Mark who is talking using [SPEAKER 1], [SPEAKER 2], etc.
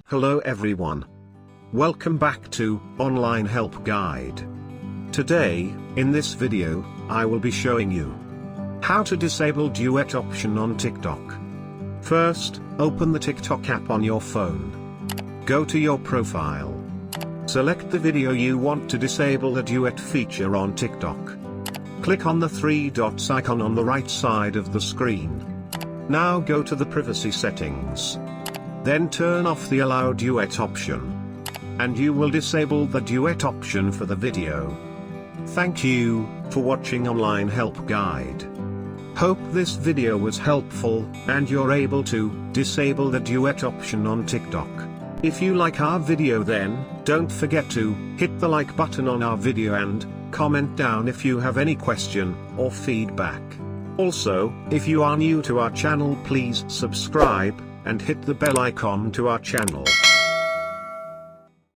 [SPEAKER 1] Hello everyone. Welcome back to Online Help Guide. Today, in this video, I will be showing you how to disable duet option on TikTok. First, open the TikTok app on your phone. Go to your profile. Select the video you want to disable the duet feature on TikTok. Click on the three dots icon on the right side of the screen. Now go to the privacy settings. Then turn off the allow duet option. And you will disable the duet option for the video. Thank you for watching Online Help Guide. Hope this video was helpful, and you're able to disable the duet option on TikTok. If you like our video, then don't forget to hit the like button on our video and comment down if you have any question or feedback. Also, if you are new to our channel, please subscribe and hit the bell icon to our channel.